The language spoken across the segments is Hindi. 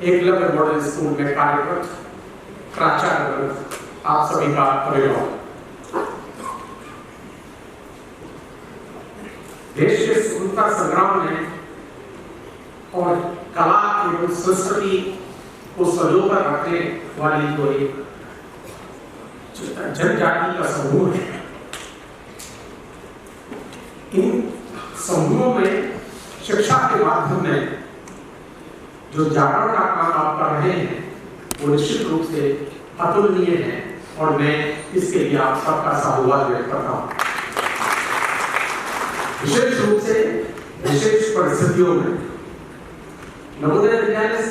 एकलव्य मॉडल स्कूल में कार्यरत प्राचार्य आप सभी का अभिनंदन। देश के स्वतंत्रता संग्राम में और कला एवं संस्कृति को संजोकर रखने वाली जो एक जनजाति का समूह है, इन समूहों में शिक्षा के माध्यम में जो जागरण का काम आप कर रहे हैं वो निश्चित रूप से अतुलनीय है और मैं इसके लिए आप सबका साधुवाद व्यक्त करता हूँ। विशेष रूप से विशेष परिस्थितियों में नवोदय विद्यालय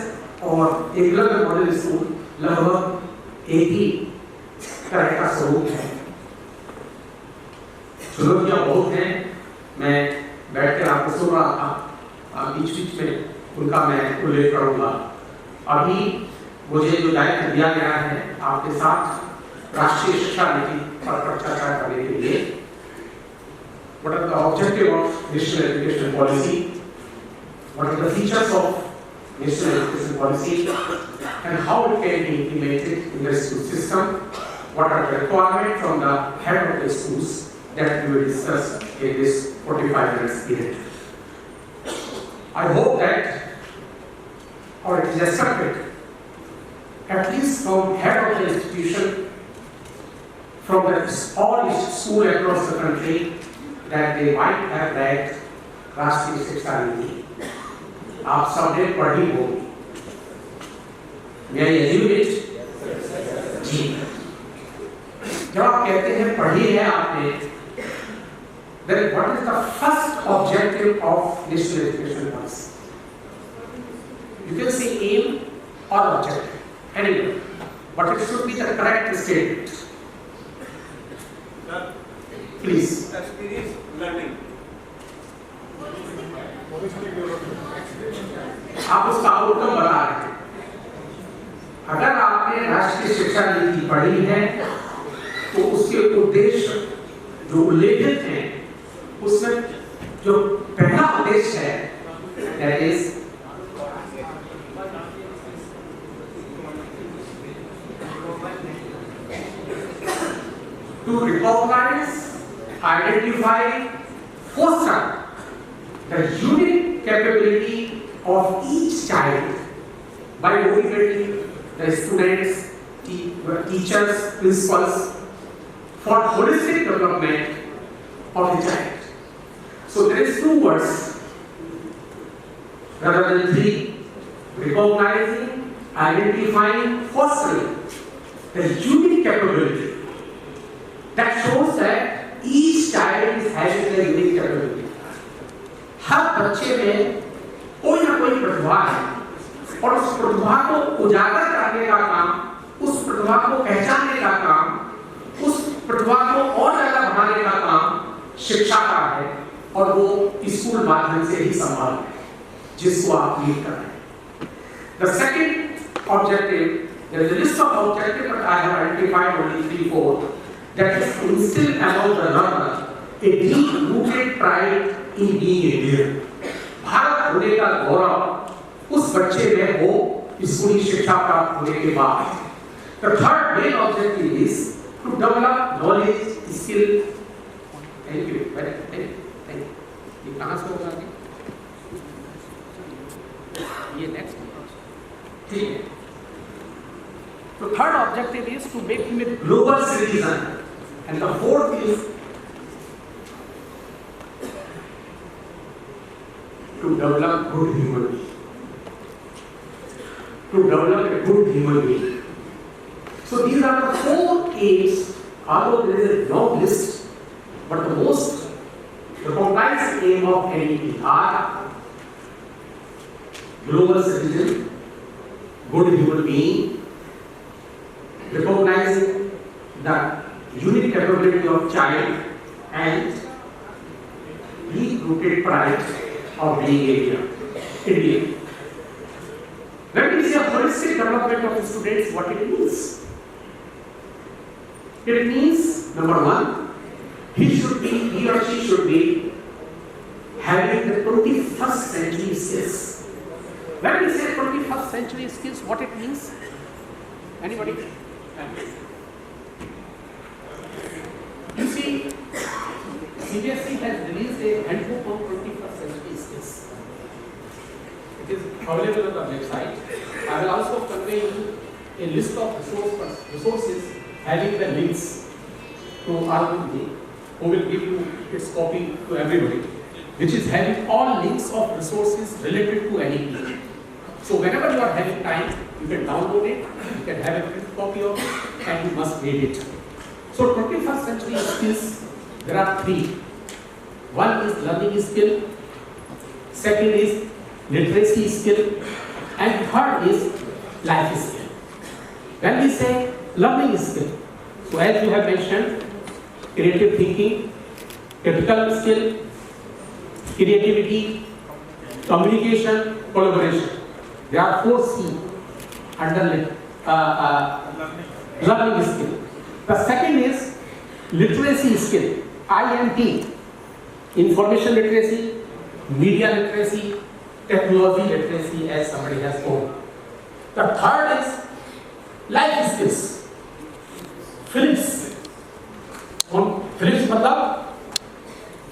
और एकलव्य मॉडल स्कूल लगभग एक ही तरह का स्वरूप है। चुनौतियां बहुत हैं, मैं बैठकर आपको सुन रहा था, बीच बीच में उनका मैं उल्लेख करूंगा। अभी मुझे जो दायित्व दिया गया है आपके साथ राष्ट्रीय शिक्षा नीति पर चर्चा करने के लिए, what are the objectives of national education policy, what are the features of national education policy and how it can be implemented in the school system, what are the requirements from the head of the schools, that we will discuss in this 45 minutes period. I hope that, or it is expected, at least from head of the institution, from the all schools across the country, that they might have read राष्ट्रीय शिक्षा नीति। आप सबने पढ़ी होगी। मैं ये जी, जब आप कहते हैं पढ़ी है आपने, then what is the first objective of national education policy? You can say aim or objective, anyway, but it should be the correct statement. Please. Experience learning. आप उसका आउटकम बता रहे हैं। अगर आपने राष्ट्रीय शिक्षा नीति पढ़ी है तो उसके उद्देश्य जो उल्लेखित हैं उसमें जो पहला उद्देश्य है that is to recognize, identify, foster the unique capability of each child by motivating the students, teachers, principals for holistic development of the child. So there is two words rather than three: recognizing, identifying, fostering the unique capability. That shows that each child is having a unique capability. हर बच्चे में कोई ना कोई प्रतिभा है और उस प्रतिभा को उजागर करने का काम, उस प्रतिभा को पहचानने का काम, उस प्रतिभा को और ज्यादा बढ़ाने का काम शिक्षा का है और वो स्कूल माध्यम से ही संभव है जिसको आप लीड कर रहे हैं। The second objective, there is a list of objectives but I have identified only 3-4. That is to instill among the learner a deep-rooted pride in being Indian. Bharat होने का गौरव उस बच्चे में हो स्कूली शिक्षा प्राप्त होने के बाद। The third main objective is to develop knowledge, skill. Thank you. Thank you. ये कहाँ से होगा? ये next. ठीक है. The third objective is to make him a global citizen. And the fourth is to develop good human being. To develop a good human being. So these are the four aims, although there is a long list, but the most recognized aim of NEP are global citizen, good human being, recognizing the unique capability of child and deep-rooted pride of being Indian. When we say holistic development of the students, what it means? It means, number one, he or she should be having the 21st century skills. When we say 21st century skills, what it means? Anybody? You see, CBSE has released a handbook on 21st century skills. It is available on the website. I will also convey you a list of resources having the links to Arvind, who will give you its copy to everybody, which is having all links of resources related to NEP. So whenever you are having time, you can download it, you can have a print copy of it, and you must read it. So 21st century skills, there are three. One is learning skill, second is literacy skill, and third is life skill. When we say learning skill, so as you have mentioned, creative thinking, critical skill, creativity, communication, collaboration. There are 4 C under learning skill. The second is literacy skill, INT, information literacy, media literacy, technology literacy, as somebody has told. The third is life skills, Phillips. Phillips मतलब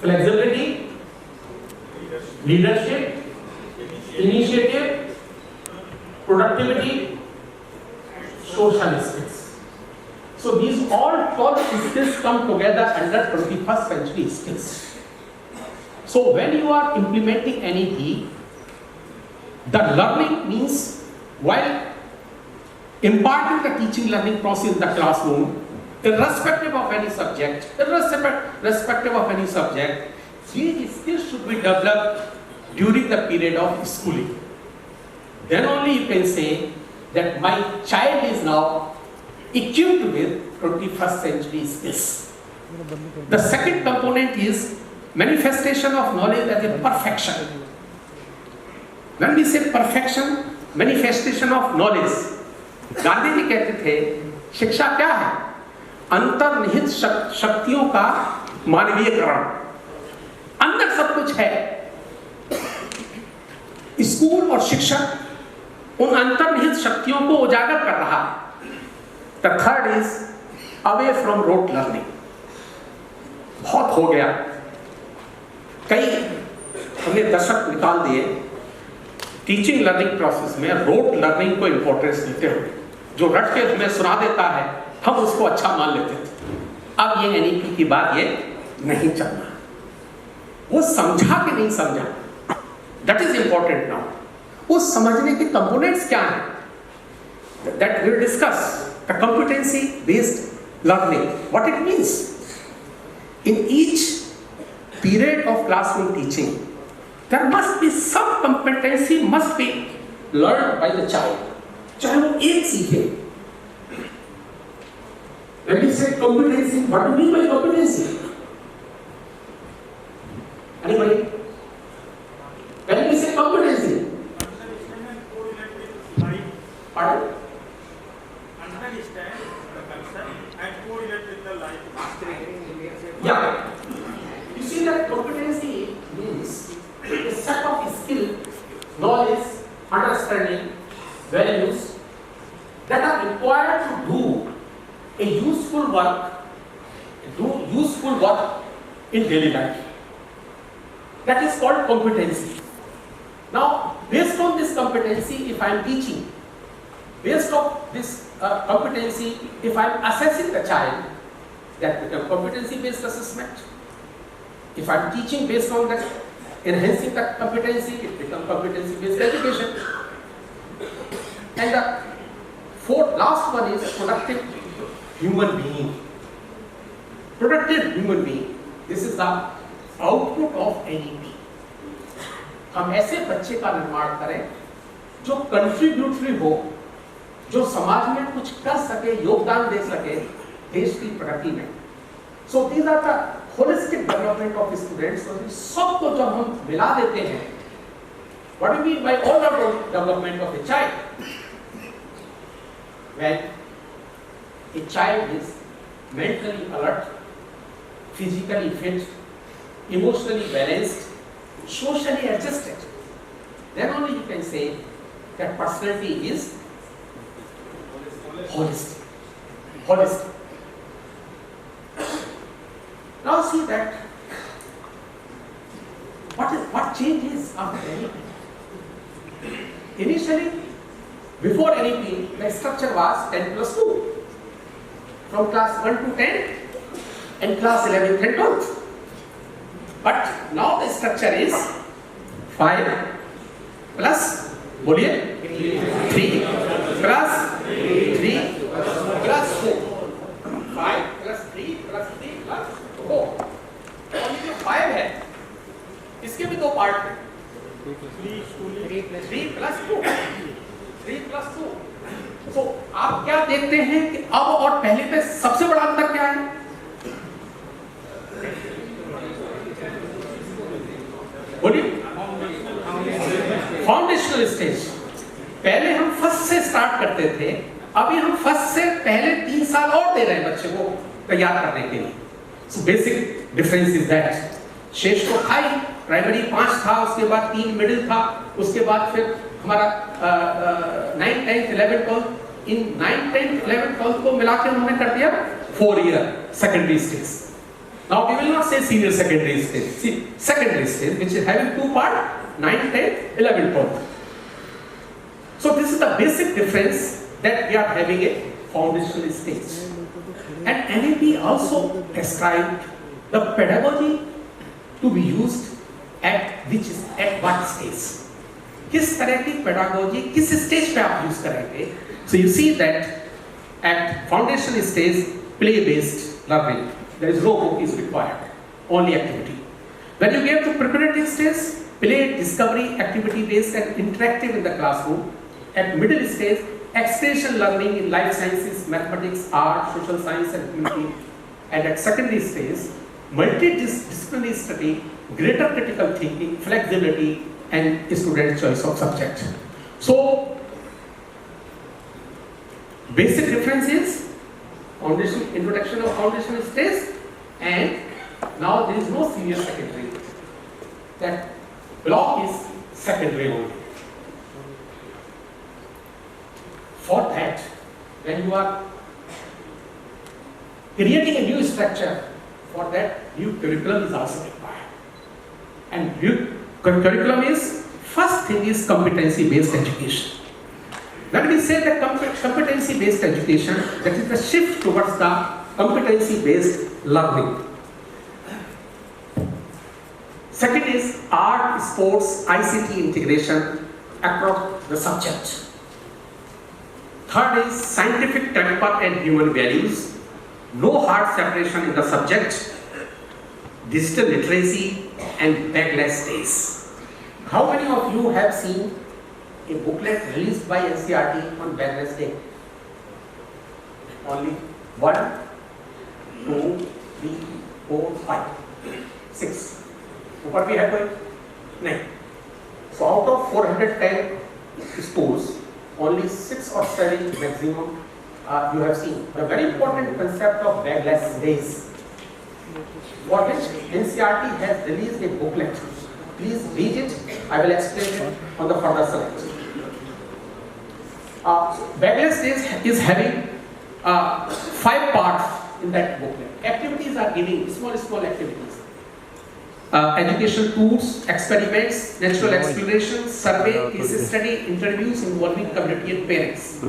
flexibility, leadership, initiative, productivity, social skills. So these all 12 skills come together under 21st century skills. So when you are implementing NEP, the learning means while imparting the teaching learning process in the classroom, irrespective of any subject, these skills should be developed during the period of schooling. Then only you can say that my child is now equipped with 21st century skills. The second component is manifestation of knowledge as a perfection. When we say perfection, manifestation of knowledge, Gandhi ji कहते थे शिक्षा क्या है? अंतर्निहित शक्तियों का मानवीयकरण। अंदर सब कुछ है। स्कूल और शिक्षक उन अंतर्निहित शक्तियों को उजागर कर रहा है। The third is away from rote learning. बहुत हो गया। कई हमने दशक निकाल दिए टीचिंग लर्निंग प्रोसेस में रोट लर्निंग को इंपॉर्टेंस देते हुए। जो रट के हमें सुना देता है हम उसको अच्छा मान लेते थे। अब ये एनईपी की बात ये नहीं चलना। वो समझा कि नहीं समझा, दैट इज इंपॉर्टेंट नाउ। उस समझने के कंपोनेंट्स क्या हैं, that will discuss the competency based learning, what it means in each period of classroom teaching. There must be some competency must be learned by the child. चाहे वो एक सीखे। When we say competency, what do you mean by competency? Anybody? When we say competency, pardon? Understand the concept and correlate with the life. Yeah. You see that competency means a set of skill, knowledge, understanding, values that are required to do a useful work in daily life. That is called competency. Now, based on this competency, if I am teaching, based on this competency, if I am assessing the child, that becomes competency-based assessment. If I am teaching based on that, enhancing the competency, it becomes competency-based education. And the last one is productive human being. Productive human being. This is the output of NEP. हम ऐसे बच्चे का निर्माण करें जो कंट्रीब्यूटरी हो, जो समाज में कुछ कर सके, योगदान दे सके देश की प्रगति में. So these are the holistic development of students. So सबको जब हम मिला देते हैं, what do you mean by all-round development of a child? When a child is mentally alert, physically fit, emotionally balanced, socially adjusted, then only you can say that personality is holistic. Holistic. Now see that what changes after NEP? Initially, before NEP, the structure was 10 plus 2. From class 1 to 10 and class 11th and 12th. But now the structure is 5 plus, boliye, 3 plus 3 plus 4. 5 plus 3 plus 3 plus 4. और ये जो 5 है, इसके भी दो पार्ट हैं. 3 plus 2. 3 plus 2. तो आप क्या देखते हैं कि अब और पहले पे सबसे बड़ा अंतर क्या है? बोलिए. Foundational stage. पहले हम फर्स्ट से स्टार्ट करते थे, अभी हम फर्स्ट से पहले 3 साल और दे रहे हैं बच्चे को तैयार करने के लिए. So basic difference is that. शेष तो था ही, प्राइमरी 5 था, उसके बाद 3 मिडिल था, उसके बाद फिर हमारा 9th 10th 11th 12th. इन 9th 10th 11th 12th को मिलाकर उन्होंने कर दिया 4 year secondary stage. Now we will not say senior secondary stage. See, secondary stage which is having 2 parts, 9th 10th 11th 12th. So this is the basic difference that we are having a foundational stage. And NEP also described the pedagogy to be used at what stage. किस तरह की pedagogy किस stage पे आप use करेंगे? So you see that at foundation stage, play-based learning. There is no book is required, only activity. When you get to preparatory stage, play, discovery, activity-based and interactive in the classroom. At middle stage, experiential learning in life sciences, mathematics, art, social science and community. And at secondary stage, multidisciplinary study, greater critical thinking, flexibility and student choice of subject. So, basic difference is foundation, introduction of foundation stage, and now there is no senior secondary. That block is secondary only. For that, when you are creating a new structure, for that new curriculum is also required. And new curriculum is, first thing is competency-based education. When we say the competency-based education, that is the shift towards the competency-based learning. Second is art, sports, ICT integration across the subject. Third is scientific temper and human values. No hard separation in the subject. Digital literacy and backless days. How many of you have seen a booklet released by NCERT on backless day? Only 1, 2, 3, 4, 5, 6. ऊपर भी है कोई? नहीं. So out of 410 schools, only 6 or 7 maximum you have seen. The very important concept of backless days, for which NCERT has released a booklet. Please read it. I will explain it on the further slide. Backless days is having 5 parts in that booklet. Activities are giving small activities. Educational tours, experiments, natural exploration, survey, case study, interviews involving community and parents.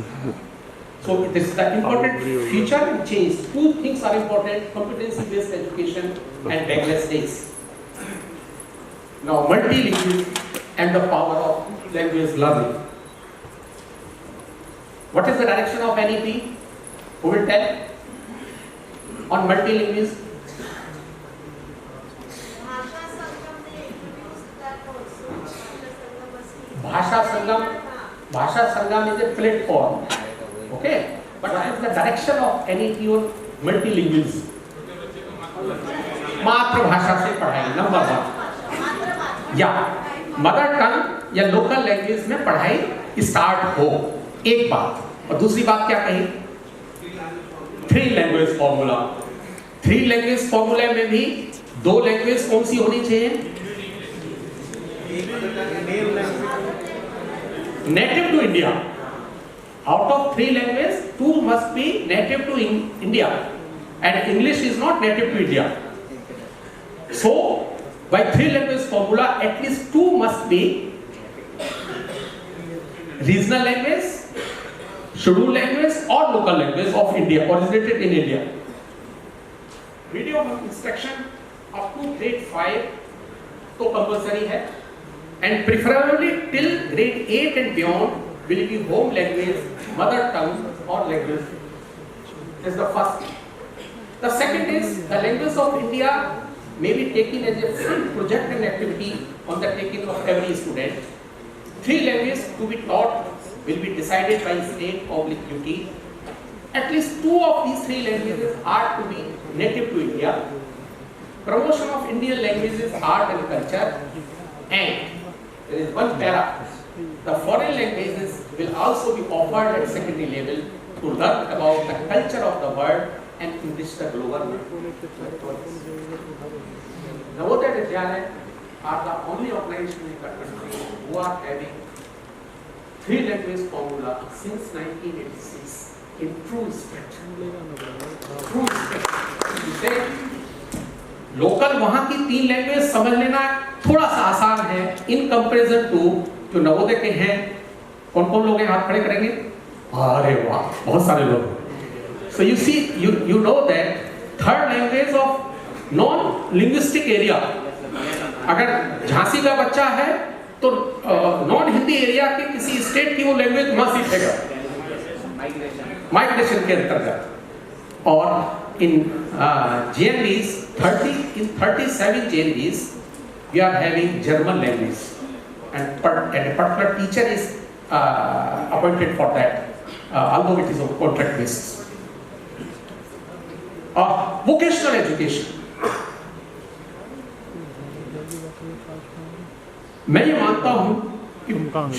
So this is the important feature and change. 2 things are important: competency-based education and backless days. Now, multilingual and the power of language learning. What is the direction of NEP? Who will tell? On multilingualism. Bhasha Sangam is a platform. Okay? But what is the direction of NEP on multilingualism? मातृभाषा से पढ़ाई, नंबर 1. या मदर टंग या लोकल लैंग्वेज में पढ़ाई स्टार्ट हो, एक बात. और दूसरी बात क्या कही? 3 लैंग्वेज फॉर्मूला. 3 लैंग्वेज फॉर्मूला में भी 2 लैंग्वेज कौन सी होनी चाहिए? native to India. Out of 3 languages, 2 must be native to India, and English is not native to India. So, by 3 language formula, at least 2 must be regional language, scheduled language, or local language of India, originated in India. Medium of instruction up to grade 5 तो compulsory है, and preferably till grade 8 and beyond will be home language, mother tongue or language. This is the first thing. The second is the language of India may be taken as a full project and activity undertaken of every student. 3 languages to be taught will be decided by state public duty. At least 2 of these 3 languages are to be native to India. Promotion of Indian languages, art and culture, and there is one para. The foreign languages will also be offered at secondary level to learn about the culture of the world and enrich the global world. Navodaya Vidyalaya are the only organization in the country who are having 3 language formula since 1986 in true spirit. True spirit. Local वहां की 3 लैंग्वेज समझ लेना थोड़ा सा आसान है इन कंपैरिजन टू जो नवोदय के हैं. कौन कौन लोग हैं, हाथ खड़े करेंगे? अरे वाह, बहुत सारे लोग. So you see, you know that third language of non linguistic area, अगर झांसी का बच्चा है तो नॉन हिंदी एरिया के किसी स्टेट की वो लैंग्वेज वहां सीखेगा माइग्रेशन के अंतर्गत. और in JNVs, 37 JNVs, we are having German language, and a particular teacher is appointed for that, although it is on contract basis. Vocational education. मैं ये मानता हूं कि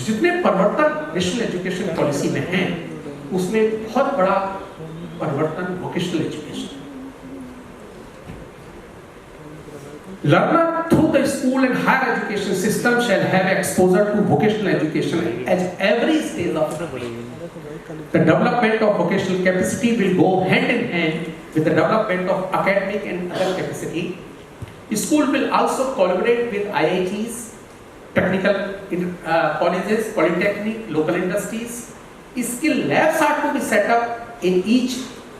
जितने परिवर्तन नेशनल एजुकेशन पॉलिसी में हैं, उसमें बहुत बड़ा परिवर्तन vocational education. Learner through the school and higher education system shall have exposure to vocational education at every stage of the way. The development of vocational capacity will go hand in hand with the development of academic and other capacity. The school will also collaborate with IITs, technical colleges, polytechnic, local industries. Skill labs are to be set up in each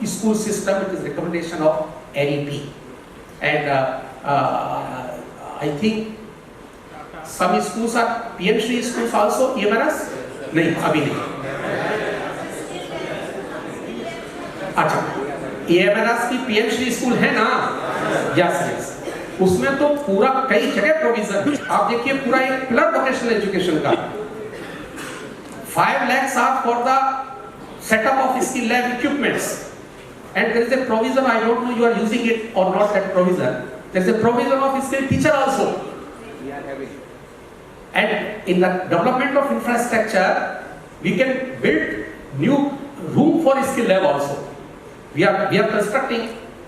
school system with the recommendation of NEP. And I think some schools are PM3 schools also. EMRS? नहीं, अभी नहीं. अच्छा, EMRS की PM3 स्कूल है ना? Yes. उसमें तो पूरा कई जगह प्रोविजन है. आप देखिए पूरा एक पिलर वोकेशनल एजुकेशन का. 5 lakhs are for the setup of skill lab equipments, and there is a provision. I don't know you are using it or not. That provision. There is a provision of skill teacher also. We are having. And in the development of infrastructure, we can build new room for skill lab also. We are constructing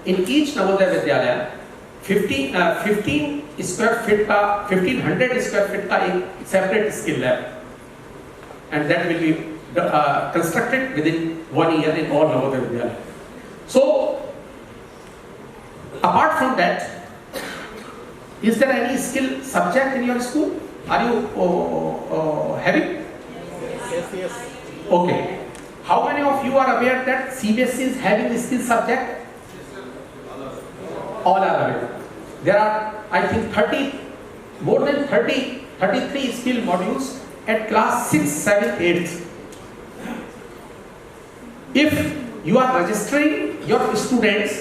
in each Navodaya Vidyalaya 15 square feet का 1500 square feet का एक separate skill lab, and that will be constructed within 1 year in all Navodaya Vidyalaya. So, apart from that, is there any skill subject in your school? Are you having? Yes. Okay. How many of you are aware that CBSE is having a skill subject? All are aware. There are, I think, more than 33 skill modules at class 6, 7, 8. If you are registering your students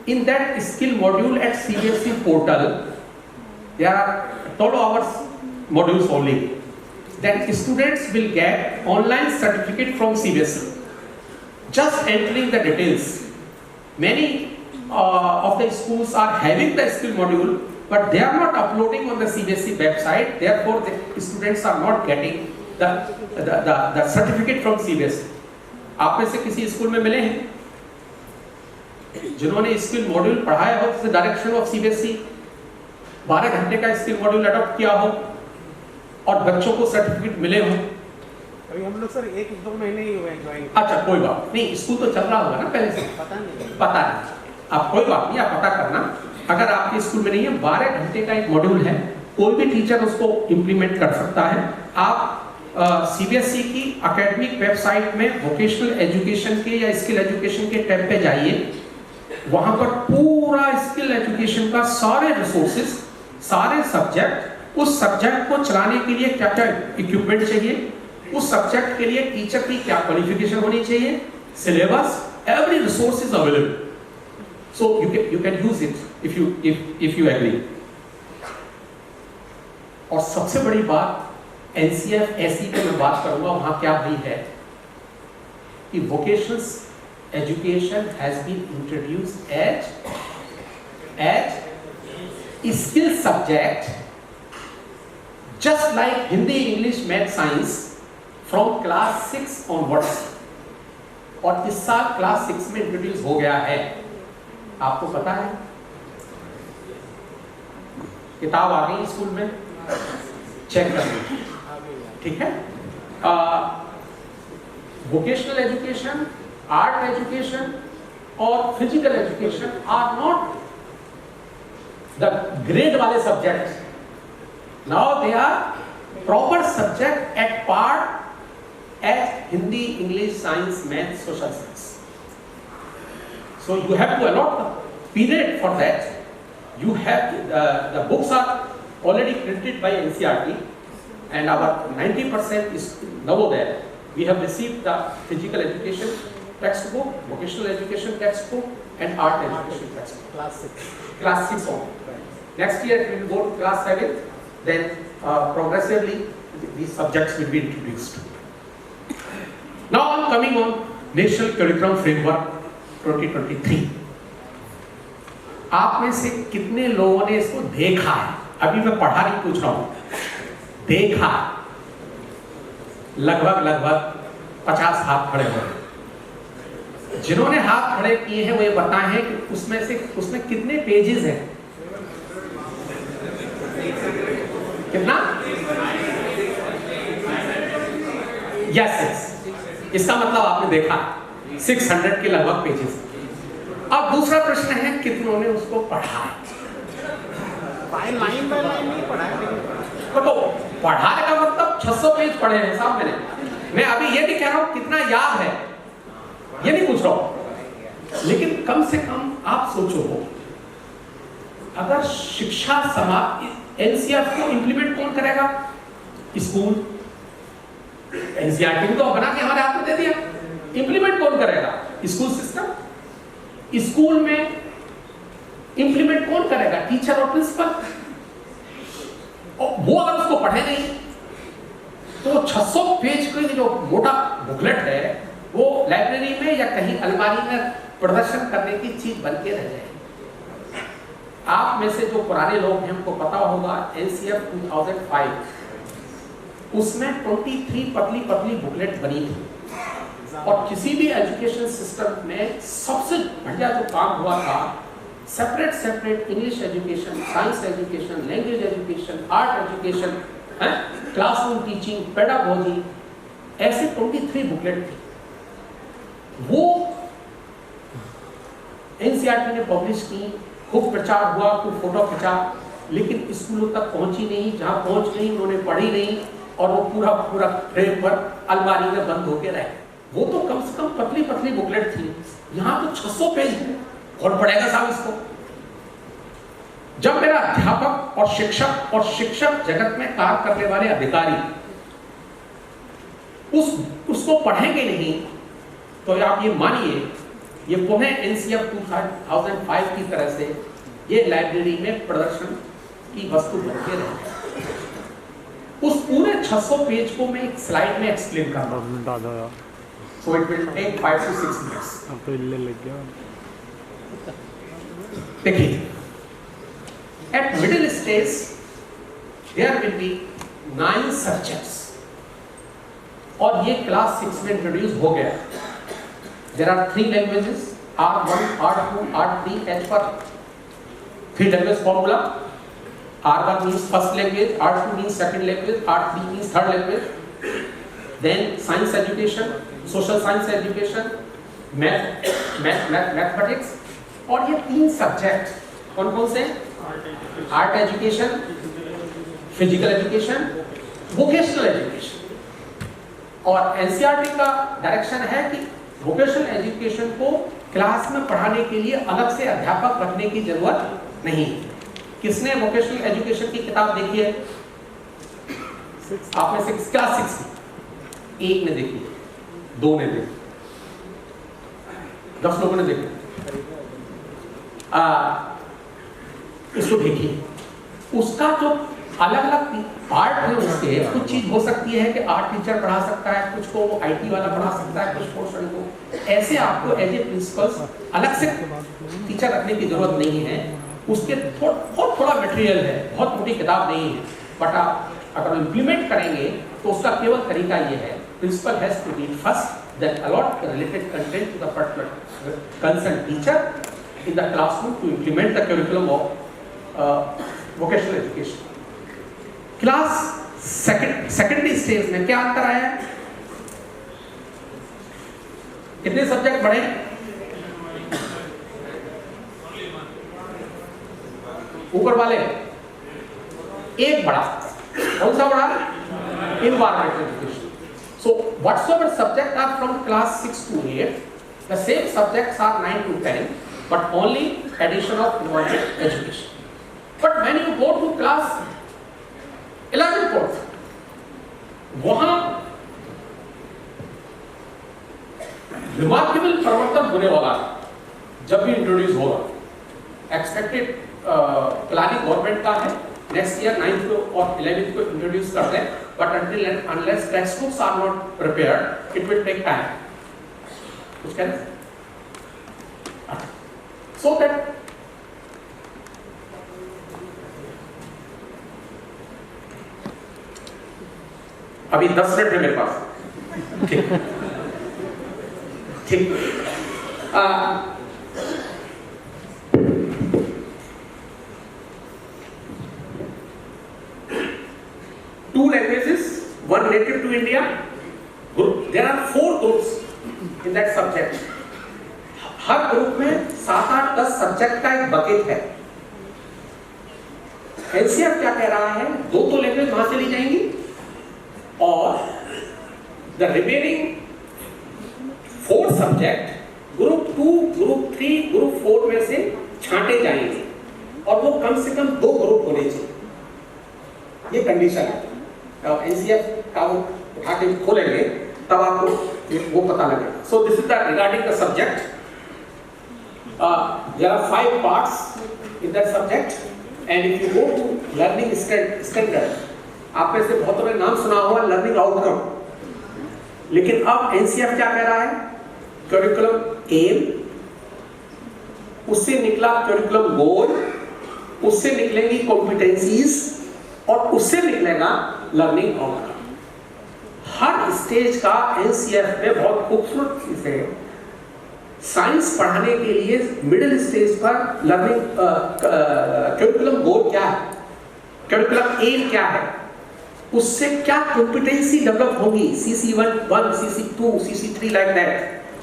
in that skill module at CBSE portal, there are 12 hours modules only. That students will get online certificate from CBSE. Just entering the details. Many of the schools are having the skill module, but they are not uploading on the CBSE website. Therefore, the students are not getting the certificate from CBSE. आप में से किसी स्कूल में मिले हैं जिन्होंने स्किल मॉड्यूल पढ़ाया हो, जैसे डायरेक्शन ऑफ सीबीएसई 12 घंटे का स्किल मॉड्यूल अडॉप्ट किया हो और बच्चों को सर्टिफिकेट मिले हो? अभी हम लोग सर 1-2 महीने ही हुए हैं ज्वाइन। अच्छा कोई बात नहीं, स्कूल तो चल रहा होगा ना पहले से? पता नहीं। पता नहीं, आप कोई बात नहीं, आप पता करना। अगर आपके स्कूल में नहीं है, 12 घंटे का एक मॉड्यूल है, कोई भी टीचर उसको इम्प्लीमेंट कर सकता है। आप सीबीएसई की एकेडमिक वेबसाइट में वोकेशनल एजुकेशन के या स्किल एजुकेशन के टैब पे जाइए, वहां पर पूरा स्किल एजुकेशन का सारे रिसोर्सेज, सारे सब्जेक्ट, उस सब्जेक्ट को चलाने के लिए क्या क्या इक्विपमेंट चाहिए, उस सब्जेक्ट के लिए टीचर की क्या क्वालिफिकेशन होनी चाहिए, syllabus, every resource is available, so you can use it if you agree. और सबसे बड़ी बात एनसीएफ एसई पे मैं बात करूंगा, वहां क्या भी है कि vocational education has been introduced as skill subject just like Hindi, English, Math, Science from class 6 onwards, और इस साल क्लास 6 में इंट्रोड्यूस हो गया है। आपको पता है, किताब आ गई स्कूल में, चेक कर लीजिए, ठीक है। वोकेशनल एजुकेशन, आर्ट एजुकेशन और physical education are not the grade वाले subjects, now they are proper subject at part as Hindi, English, Science, Math, Social Science. So you have to allot the period for that. You have the books are already printed by NCERT and our 90% is Navodaya. We have received the physical education textbook, vocational education textbook and art education textbook. Class 6 on. Next year we will go to class 7, then progressively these subjects will be introduced. Now I'm coming on National Curriculum Framework 2023. आप में से कितने लोगों ने इसको देखा है? अभी मैं पढ़ा नहीं पूछ रहा हूं, देखा। लगभग 50 हाथ खड़े हुए। जिन्होंने हाथ खड़े किए हैं वो ये बताएं कि उसमें कितने पेजेस हैं? कितना? यस, इसका मतलब आपने देखा 600 के लगभग पेजेस। अब दूसरा प्रश्न है, कितनों ने उसको पढ़ा है? लाइन बाय लाइन नहीं पढ़ा है, तो पढ़ाने का मतलब 600 पेज पढ़े हैं साहब मैंने। मैं अभी ये नहीं कह रहा हूं कितना याद है, ये नहीं पूछ रहा हूं, लेकिन कम से कम आप सोचो, अगर शिक्षा समाज एनसीईआरटी को इंप्लीमेंट कौन करेगा? स्कूल। एनसीईआरटी तो बना के हमारे हाथ में दे दिया, इंप्लीमेंट कौन करेगा? School system. स्कूल में इंप्लीमेंट कौन करेगा? टीचर और प्रिंसिपल। और वो अगर उसको पढ़े नहीं तो 600 पेज का जो मोटा बुकलेट है वो लाइब्रेरी में या कहीं अलमारी में प्रदर्शन करने की चीज बन के रह जाएगी। आप में से जो पुराने लोग हैं उनको पता होगा एनसीएफ 2005 उसमें 23 पतली बुकलेट बनी थी, और किसी भी एजुकेशन सिस्टम में सबसे बढ़िया जो काम हुआ था, separate English education, science education, language education, art education, classroom teaching, pedagogy, ऐसे 23 बुकलेट थी। वो एनसीईआरटी ने पब्लिश की, खूब प्रचार हुआ, खूब फोटो खिंचा, लेकिन स्कूलों तक पहुंची नहीं। जहां पहुंच गई उन्होंने पढ़ी नहीं, और वो पूरा फ्रेम पर अलमारी में बंद होके रहे। वो तो कम से कम पतली बुकलेट थी, यहाँ तो 600 पेज है, कौन पढ़ेगा साहब इसको? जब मेरा अध्यापक और शिक्षक जगत में कार्य करने वाले अधिकारी उसको पढ़ेंगे नहीं, तो आप ये मानिए ये पुनः एनसीएफ 2005 की तरह से ये लाइब्रेरी में प्रदर्शन की वस्तु बन के रहे। उस पूरे 600 पेज को मैं एक स्लाइड में एक्सप्लेन कर रहा हूं, so it will take 5 to 6 minutes. अब तो इल्ले लग गया। देखिए, at middle stage there will be 9 subjects, और ये क्लास 6 में इंट्रोड्यूस हो गया। There are 3 languages, R1, R2, R3, as per 3 language formula. R1 means first language, R2 means second language, R3 means third language. then science education, social science education, mathematics, और ये 3 सब्जेक्ट कौन कौन से? Art education, physical education, vocational education. और एनसीईआरटी का डायरेक्शन है कि वोकेशनल एजुकेशन को क्लास में पढ़ाने के लिए अलग से अध्यापक रखने की जरूरत नहीं। किसने वोकेशनल एजुकेशन की किताब देखी है? आप में से क्लास 6 एक ने देखी, 2 ने देखी, 10 लोगों ने देखी। इसको देखिए, उसका जो अलग अलग पार्ट है उसके, कुछ चीज हो सकती है कि आर्ट टीचर पढ़ा सकता है, कुछ को आईटी वाला पढ़ा सकता है, कुछ पोर्शन को, ऐसे आपको एज ए प्रिंसिपल्स अलग से टीचर रखने की जरूरत नहीं है। उसके बहुत थोड़ा मटेरियल है, बहुत मोटी किताब नहीं है, बट आप अगर इम्प्लीमेंट करेंगे तो उसका केवल तरीका ये है, principal has to read first, then allot the related content to the particular concern teacher in the classroom to implement the curriculum of vocational education. Class secondary stage में क्या अंतर आया है? कितने सब्जेक्ट बढ़े? ऊपर वाले एक बढ़ा, कौन सा बढ़ा? Environmental education. So whatsoever subjects are from class 6 to 8, the same subjects are 9 to 10, but only addition of environmental education. But when you go to class 11 12, वहां रिमार्केबल परिवर्तन होने वाला है जब भी इंट्रोड्यूस होगा। एक्सपेक्टेड प्लानिंग गवर्नमेंट का है, नेक्स्ट ईयर 9th को और 11th को इंट्रोड्यूस करते हैं, but until and unless textbooks are not prepared, it will take time. कुछ कहना? So that अभी 10 मिनट है मेरे पास, ठीक ठीक। Two languages, one native to India. There are 4 groups in that subject. Her group में 7 8 10 सब्जेक्ट का एक बकेट है। एनसीईआरटी क्या कह रहा है? 2 तो लैंग्वेज वहां से ली जाएंगी और the remaining 4 subject group 2, group 3, group 4 में से छांटे जाएंगे और वो कम से कम 2 ग्रुप होने चाहिए। ये कंडीशन है। अब एनसीईआरटी का वो उठा के खोलेंगे तब आपको वो पता लगेगा। So this is the regarding the subject. There are 5 parts in that subject and if you go to learning standard, आप में से बहुतों ने नाम सुना होगा लर्निंग आउटकम, लेकिन अब एनसीईआरटी क्या कह रहा है? करिकुलम एम, उससे निकला करिकुलम गोल, उससे निकलेंगी कॉम्पिटेंसीज और उससे निकलेगा लर्निंग आउटकम। हर स्टेज का एनसीईआरटी में बहुत खूबसूरत चीज है। साइंस पढ़ाने के लिए मिडिल स्टेज पर लर्निंग करिकुलम गोल क्या है, करिकुलम एम क्या है, उससे क्या कॉम्पिटेंसी डेवलप होगी, CC1, CC2, CC3 like that,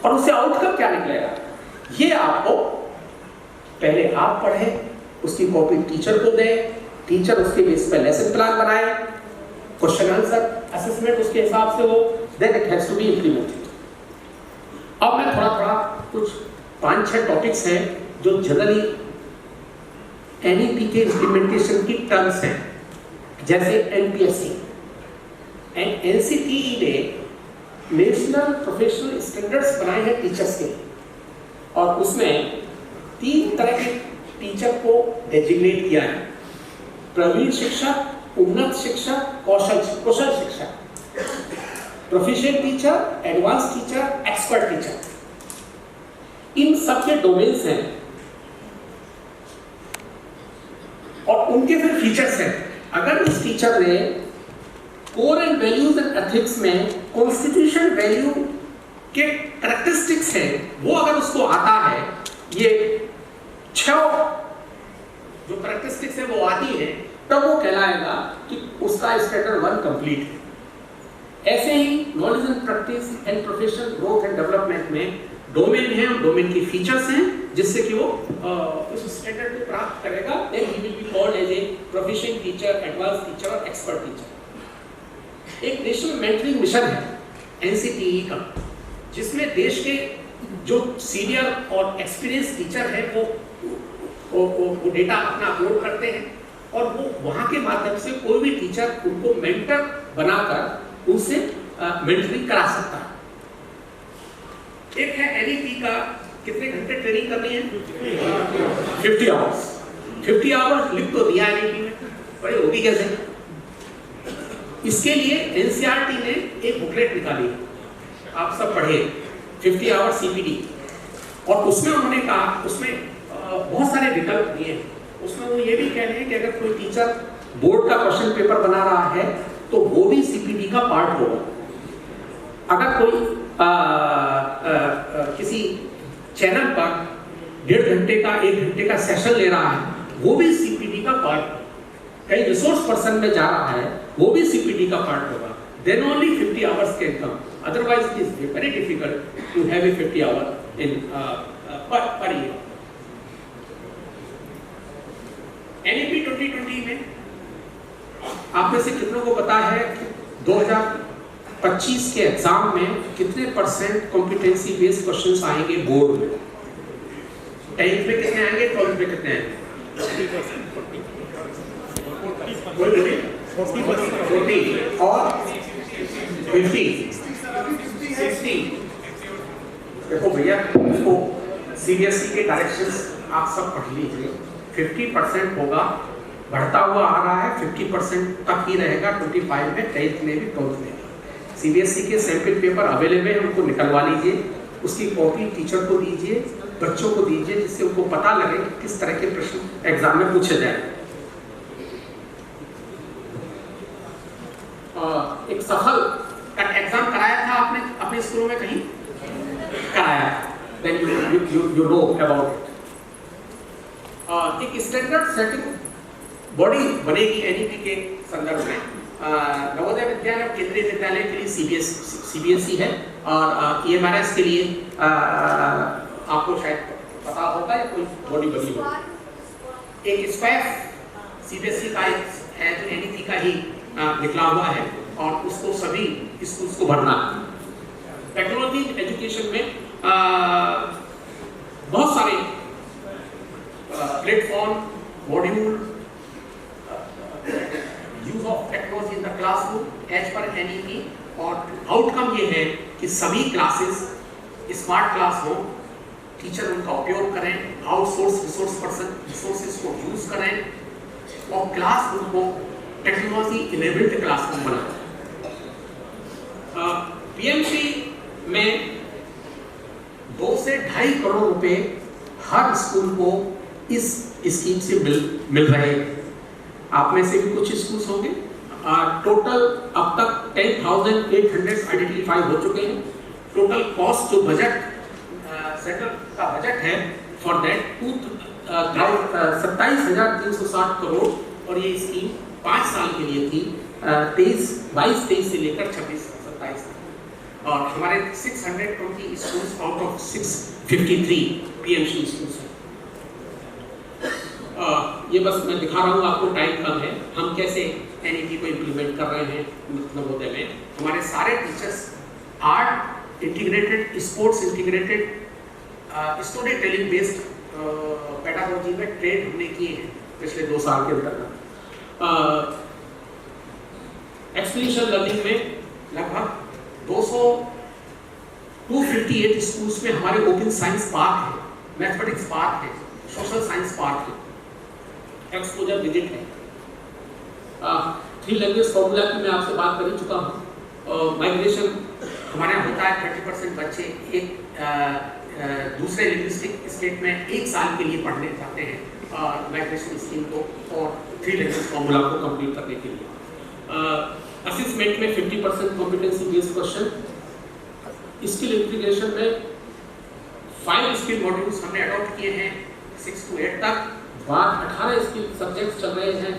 और उससे आउटकम क्या निकलेगा, ये आपको पहले आप पढ़े, उसकी कॉपी टीचर को दें, टीचर उसके बेस पे लेसन प्लान बनाए, क्वेश्चन आंसर असेसमेंट उसके हिसाब से हो, then it has to be implemented. अब मैं थोड़ा कुछ 5-6 टॉपिक्स हैं जो जनरली एनईपी के इंप्लीमेंटेशन की टर्म्स हैं, जैसे एनपीएससी एंड एनसीटीई ने नेशनल प्रोफेशनल स्टैंडर्ड्स बनाए हैं टीचर्स के, और उसमें 3 तरह के टीचर को डेजिग्नेट किया है: प्रवीण शिक्षक, उन्नत शिक्षक, कौशल शिक्षक, proficient teacher, advance teacher, expert teacher. इन सबके डोमेन्स हैं और उनके फिर फीचर्स हैं। अगर इस टीचर ने core and values and ethics में कॉन्स्टिट्यूशन वैल्यू के कैरेक्टरिस्टिक्स हैं, वो अगर उसको आता है, ये 6 जो कैरेक्टरिस्टिक्स है वो आती है, तब वो कहलाएगा कि उसका स्टैंडर्ड 1 कंप्लीट है। ऐसे ही knowledge and practice and professional growth and development में डोमेन है, डोमेन के फीचर्स हैं जिससे कि वो उस स्टैंडर्ड को प्राप्त करेगा, then he will be called as a proficient teacher, advance teacher और एक्सपर्ट टीचर। एक नेशनल मेंटरिंग मिशन है एनसीटीई का, जिसमें देश के जो सीनियर और एक्सपीरियंस टीचर है वो डेटा अपना अपलोड करते हैं और वो वहां के माध्यम से कोई भी टीचर उनको मेंटर बनाकर उनसे मेंटरिंग करा सकता है। एक है एनईपी का, कितने घंटे ट्रेनिंग करनी है? 50 आवर्स। 50 आवर्स लिख तो दिया एनईपी में, पर होगी कैसे? इसके लिए एनसीईआरटी ने एक बुकलेट निकाली, आप सब पढ़े, 50 आवर्स सीपीडी, और उसमें उन्होंने कहा, उसमें बहुत सारे विकल्प दिए हैं। उसमें वो ये भी कह रहे हैं कि अगर कोई टीचर बोर्ड का क्वेश्चन पेपर बना रहा है तो वो भी सीपीडी का पार्ट होगा। अगर कोई किसी चैनल पर 1.5 घंटे का 1 घंटे का सेशन ले रहा है, वो भी सीपीडी का पार्ट, कहीं रिसोर्स पर्सन में जा रहा है वो भी सीपीडी का पार्ट होगा। Then only 50 hours can come, otherwise it is very difficult to have a 50 hour in per year. NEP 2020 में आप में से कितनों को पता है कि 2025 के एग्जाम में कितने % कॉम्पिटेंसी बेस्ड क्वेश्चंस आएंगे बोर्ड में? 10th में कितने आएंगे, 12th में कितने आएंगे? 40 और 50, 60। देखो भैया, इसको सीबीएसई के डायरेक्शंस आप सब पढ़ लीजिए। 50% होगा, बढ़ता हुआ आ रहा है, 50% तक ही रहेगा 25 में, 10th में भी, 12th में भी। सीबीएसई के सैंपल पेपर अवेलेबल है, उनको निकलवा लीजिए, उसकी कॉपी टीचर को दीजिए, बच्चों को दीजिए, जिससे उनको पता लगे कि किस तरह के प्रश्न एग्जाम में पूछे जाए। एक सफल एग्जाम कराया था आपने अपने स्कूलों में, कहीं कराया, then you know about it. एक स्टैंडर्ड सेटिंग बॉडी बनेगी एनईपी के संदर्भ में। नवोदय विद्यालय और केंद्रीय विद्यालय के लिए सीबीएसई है, और ईएमआरएस के लिए आपको शायद पता होगा या कोई बॉडी बनी हो। एक स्पैफ सीबीएसई का है जो एनईपी का ही निकला हुआ है, और उसको सभी स्कूल्स को भरना है। टेक्नोलॉजी एजुकेशन में बहुत सारे platform, module, use of technology in the classroom as per NEP, और आउटकम ये है कि सभी क्लासेस स्मार्ट क्लास हो, टीचर उनका उपयोग करें, आउटसोर्स रिसोर्स पर्सन रिसोर्सेज को यूज करें, और क्लासरूम को टेक्नोलॉजी इनेबल्ड क्लासरूम बनाएं। पीएमसी में 2 से 2.5 करोड़ रुपए हर स्कूल को इस स्कीम से मिल रहे हैं। आप में से भी कुछ स्कूल्स होंगे। टोटल अब तक 10,800 आइडेंटिफाई हो चुके हैं। टोटल कॉस्ट जो बजट सेंट्रल का बजट है फॉर दैट 27,360 करोड़, और ये स्कीम 5 साल के लिए थी, 22-23 से लेकर 26-27 तक। और हमारे 620 schools out of 653 PMC schools हैं। ये बस मैं दिखा रहा हूँ आपको, टाइम कम है, हम कैसे एनईपी को इम्प्लीमेंट कर रहे हैं नवोदय में। हमारे सारे teachers art integrated, sports integrated, story telling based pedagogy में ट्रेन हमने किए हैं पिछले 2 साल के अंतर्गत। एक्सपीरियंशियल लर्निंग में लगभग 258 स्कूल्स में हमारे ओपन साइंस पार्क है, मैथमेटिक्स पार्क है, सोशल साइंस पार्क है, एक्सपोजर विजिट है। 3 लैंग्वेज फॉर्मूला की मैं आपसे बात कर चुका हूँ। माइग्रेशन हमारे यहाँ होता है, 30% बच्चे एक दूसरे लिंग्विस्टिक स्टेट में 1 साल के लिए पढ़ने जाते हैं माइग्रेशन स्कीम को, और 3 लैंग्वेज फॉर्मूला को कंप्लीट करने के लिए। असेसमेंट में 50% competency based question. Skill integration में 5 स्किल मॉड्यूल्स हमने अडॉप्ट किए हैं 6 to 8 तक। बाद 18 स्किल सब्जेक्ट्स चल रहे हैं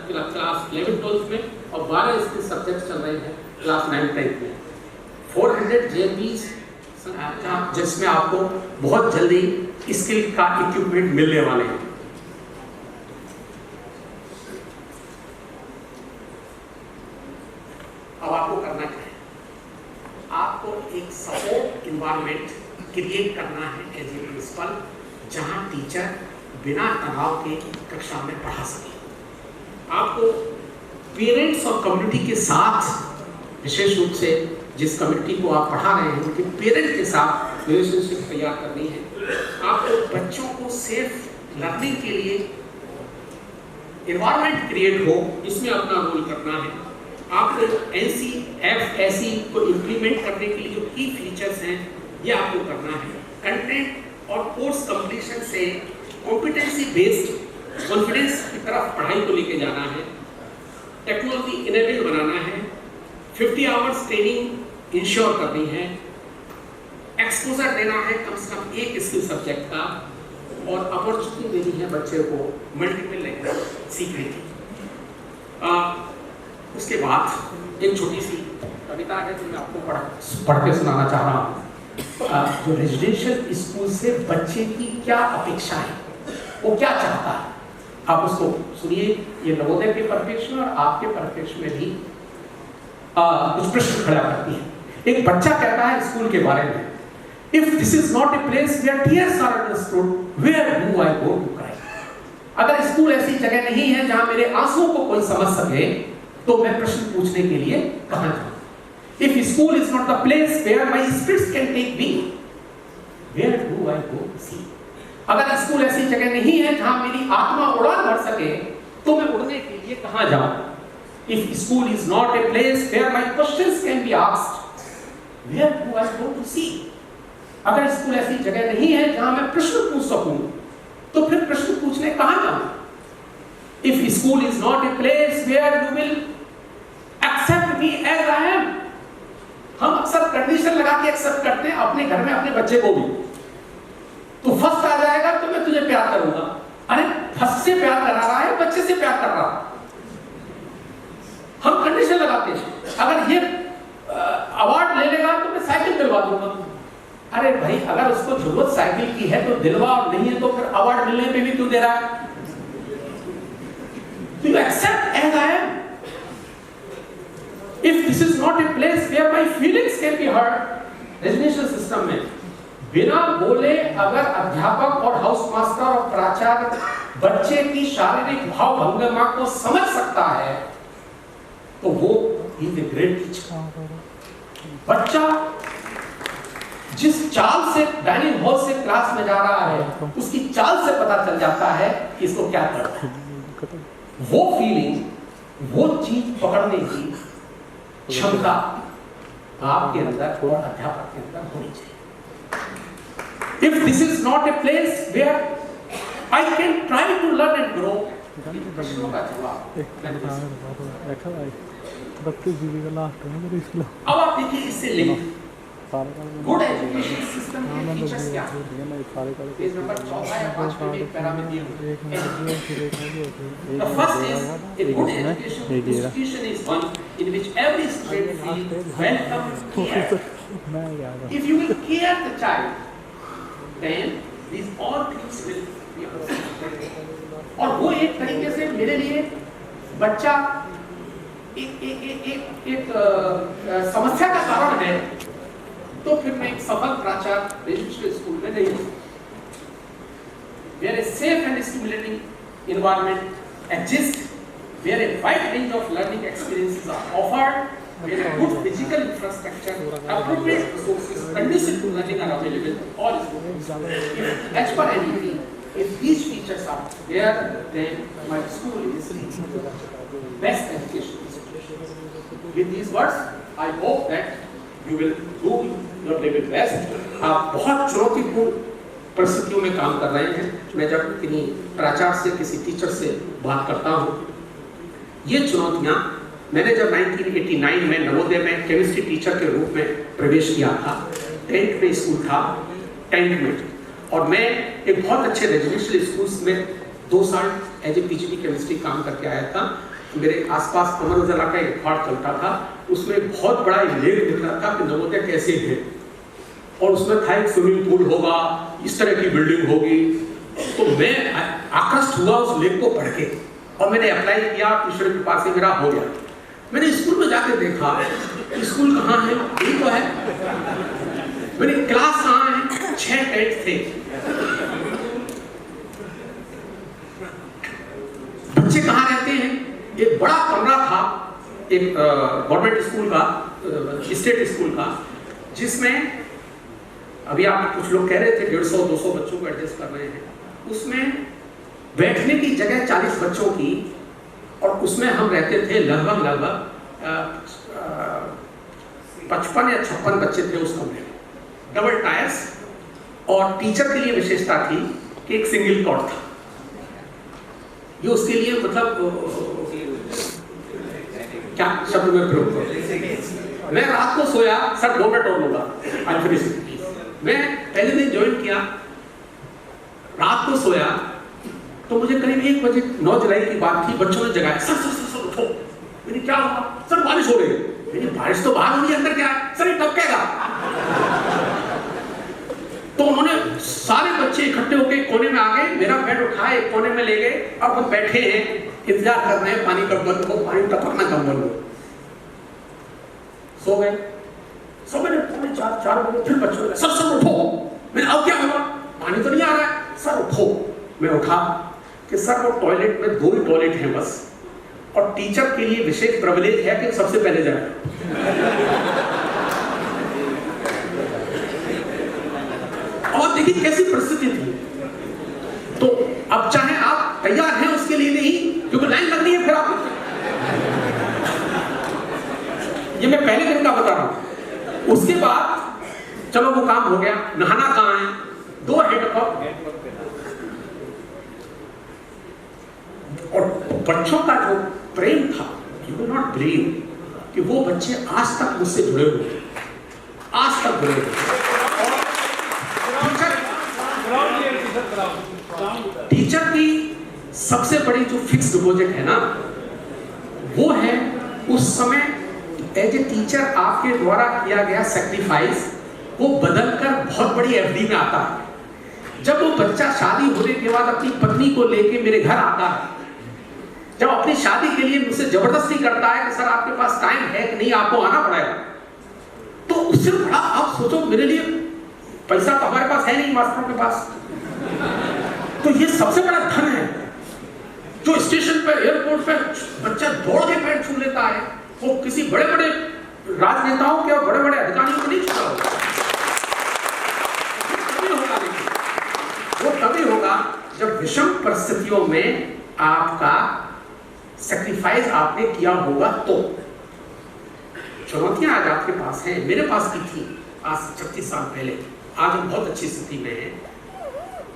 क्लास 11-12 में, और 12 स्किल सब्जेक्ट्स चल रहे हैं क्लास 9-10 में 400 JMBs जिसमें आपको बहुत जल्दी स्किल का इक्विपमेंट मिलने वाले हैं। अब आपको करना क्या है? आपको एक सपोर्ट इन्वायरमेंट क्रिएट करना है एज ए प्रिंसिपल, जहां टीचर बिना तनाव के कक्षा में पढ़ा सके। आपको पेरेंट्स और कम्युनिटी के साथ, विशेष रूप से जिस कम्युनिटी को आप पढ़ा रहे हैं उनके पेरेंट के साथ रिलेशनशिप तैयार करनी है। आपको बच्चों को सेफ लर्निंग के लिए एनवायरनमेंट क्रिएट हो, इसमें अपना रोल करना है। आपको NCFSE को इम्प्लीमेंट करने के लिए जो की फीचर्स हैं ये आपको करना है। कंटेंट और कोर्स कंप्लीशन से कॉम्पिटेंसी बेस्ड कॉन्फिडेंस की तरफ पढ़ाई को लेके जाना है। टेक्नोलॉजी इनेबल बनाना है। 50 आवर्स ट्रेनिंग इंश्योर करनी है। एक्सपोजर देना है कम से कम एक स्किल सब्जेक्ट का, और अपॉर्चुनिटी देनी है बच्चे को मल्टीपल लैंग्वेज सीखने की। उसके बाद एक छोटी सी कविता है जो मैं आपको पढ़ के सुनाना चाह रहा हूँ। जो रेजिडेंशियल स्कूल से बच्चे की क्या अपेक्षा है, वो क्या चाहता है, आप उसको सुनिए। ये नवोदय के परिप्रेक्ष्य में और आपके परिप्रेक्ष्य में भी कुछ प्रश्न खड़ा करती है। एक बच्चा कहता है स्कूल के बारे में, if this is not a place where tears are understood, where do I go to cry. अगर स्कूल ऐसी जगह नहीं है जहां मेरे आंसुओं को कोई समझ सके, तो मैं प्रश्न पूछने के लिए कहां जाऊं? If school is not the place where my spirits can take wing, where do I go to see? अगर स्कूल ऐसी जगह नहीं है जहां मेरी आत्मा उड़ान भर सके, तो मैं उड़ने के लिए कहां जाऊं? If school is not a place where my questions can be asked, where do I go to see? अगर स्कूल ऐसी जगह नहीं है जहां मैं प्रश्न पूछ सकूं, तो फिर प्रश्न पूछने कहां जाऊं? If school is not a place where you will accept me as I am, हम अक्सर कंडीशन लगा के एक्सेप्ट करते हैं अपने घर में अपने बच्चे को भी। तो फर्स्ट आ जाएगा तो मैं तुझे प्यार करूंगा। अरे फर्स्ट से प्यार करा रहा है, बच्चे से प्यार कर रहा है। हम कंडीशन लगाते हैं, अगर ये अवार्ड ले लेगा तो मैं साइकिल दिलवा दूंगा। अरे भाई, अगर उसको जरूरत साइकिल की है तो दिलवा, और नहीं है तो फिर अवार्ड मिलने पे भी क्यों दे रहा है? Do you accept as I am? If this is not a place where my feelings can be heard, residential system में बिना बोले अगर अध्यापक और हाउस मास्टर और प्राचार्य बच्चे की शारीरिक भाव भंगिमा को समझ सकता है, तो वो इज ए ग्रेट टीचर। बच्चा जिस चाल से डाइनिंग हॉल से क्लास में जा रहा है, उसकी चाल से पता चल जाता है कि इसको क्या करना है। वो फीलिंग, वो चीज पकड़ने की क्षमता आपके अंदर और अध्यापक के अंदर होनी चाहिए। If this is not a place where I can try to learn and grow, प्रश्नों का जवाब अब आप देखिए इससे लिंक गुड एजुकेशन सिस्टम के फीचर्स क्या हैं? पेज नंबर 14 या 5 पे एक पैरामीटर दिए हुए हैं। The first is a good education institution is one in which every student feels welcome and cared. If you will care the child, then these all things will be possible. और वो एक तरीके से मेरे लिए बच्चा एक समस्या का कारण है, तो फिर मैं एक सफल प्राचार्य रेजिडेंशियल स्कूल में नहीं हूं। Where a safe and stimulating environment exists, where a wide range of learning experiences are offered, where a good physical infrastructure, appropriate resources, conducive to learning are available, all is good. As per NEP, if these features are there, then my school is the best education institution. With these words, I hope that you will do your level best. आप बहुत चुनौतीपूर्ण परिस्थितियों में काम कर रहे हैं। मैं जब किसी प्राचार्य से, किसी टीचर से बात करता हूँ, ये चुनौतियाँ, मैंने जब 1989 में नवोदय में केमिस्ट्री टीचर के रूप में प्रवेश किया था, 10th में स्कूल था, 10th में, और मैं एक बहुत अच्छे रेजिडेंशियल स्कूल में 2 साल एज ए पीजीडी केमिस्ट्री काम करके आया था। मेरे आसपास अमर उजाला का एक अखबार चलता था, उसमें बहुत बड़ा लेख लिख रहा था कि नवोदय कैसे है, और उसमें था एक स्विमिंग पूल होगा, इस तरह की बिल्डिंग होगी। तो मैं आकर्षित हुआ उस लेख को पढ़ के, और मैंने अप्लाई किया, ईश्वर की कृपा से मेरा हो गया। मैंने स्कूल में जाके देखा, स्कूल कहाँ है, यही तो है। मेरी क्लास कहाँ है, 6 टेंट थे, बच्चे कहाँ रहते हैं। एक बड़ा कमरा था एक गवर्नमेंट स्कूल का, स्टेट स्कूल का, जिसमें अभी आप कुछ लोग कह रहे थे 150-200 बच्चों को एडजस्ट कर रहे हैं। उसमें बैठने की जगह 40 बच्चों की, और उसमें हम रहते थे लगभग 55 या 56 बच्चे थे उस कमरे में, डबल टायर्स। और टीचर के लिए विशेषता थी कि एक सिंगल कॉट था। ये उसके लिए मतलब क्या शब्द में प्रयोग करूं। मैं रात को सोया, सर 2 मिनट और लूंगा, मैं पहले दिन ज्वाइन किया, रात को सोया तो मुझे करीब 1 बजे 9 जुलाई की बात थी, बच्चों ने जगाया, सर सर सर सर उठो। मैंने क्या हुआ? सर बारिश हो रही है। मैंने बारिश तो बाहर हो रही है, अंदर क्या है? सर ये टपकेगा। तो उन्होंने सारे बच्चे इकट्ठे होकर कोने में आ गए, मेरा बेड उठाए एक कोने में ले गए, अब हम बैठे हैं इंतजार कर रहे हैं पानी कब बंद हो, पानी टपकना कब बंद हो। सो गए। सो मैंने 4 बजे फिर बच्चों ने सर सर उठो। मैंने अब क्या हुआ? पानी तो नहीं आ रहा है। सर उठो। मैं उठा कि सर वो टॉयलेट में 2 ही टॉयलेट हैं बस, और टीचर के लिए विशेष प्रिविलेज है कि सबसे पहले जाए। और देखिए कैसी परिस्थिति थी। तो अब चाहे आप तैयार हैं उसके लिए नहीं, क्योंकि लाइन लगनी है फिर आप। ये मैं पहले दिन का बता रहा हूं। उसके बाद चलो वो काम हो गया। नहाना कहाँ है? 2 हैंडपंप। और बच्चों का जो प्रेम था, यू विल नॉट बिलीव कि वो बच्चे आज तक मुझसे जुड़े हुए हैं, आज तक जुड़े हुए। टीचर की सबसे बड़ी जो फिक्स डिपॉजिट है ना, वो है उस समय एज ए टीचर आपके द्वारा किया गया सैक्रिफाइस, वो बदलकर बहुत बड़ी एफडी में आता है। जब वो बच्चा शादी होने के बाद अपनी पत्नी को लेके मेरे घर आता है, जब अपनी शादी के लिए मुझसे जबरदस्ती करता है कि सर आपके पास टाइम है कि नहीं, आपको आना पड़ेगा, तो उससे बड़ा आप सोचो, मेरे लिए पैसा तो हमारे पास है नहीं, मास्टरों के पास, तो ये सबसे बड़ा धन है। जो स्टेशन पर, एयरपोर्ट पर बच्चा दौड़ के पैर छू लेता है, वो किसी बड़े बड़े राजनेताओं के और बड़े बड़े अधिकारियों को नहीं छूता होगा। वो तभी होगा जब विषम परिस्थितियों में आपका सैक्रिफाइस आपने किया होगा। तो चुनौतियां आज आपके पास हैं, मेरे पास भी थी आज 36 साल पहले। आज हम बहुत अच्छी स्थिति में हैं।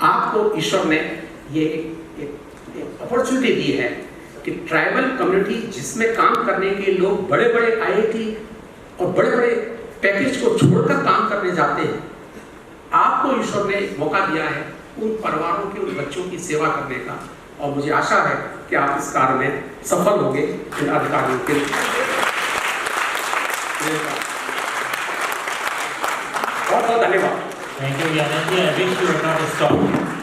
आपको ईश्वर ने ये एक अपॉर्चुनिटी दी है कि ट्राइबल कम्युनिटी जिसमें काम करने के लोग बड़े बड़े आईआईटी और बड़े बड़े पैकेज को छोड़कर काम करने जाते हैं, आपको ईश्वर ने मौका दिया है उन परिवारों के, उन बच्चों की सेवा करने का। और मुझे आशा है कि आप इस कार्य में सफल होंगे इन अधिकारियों के लिए। बहुत बहुत धन्यवाद। Thank you, Yanan ji. I wish you would not stop.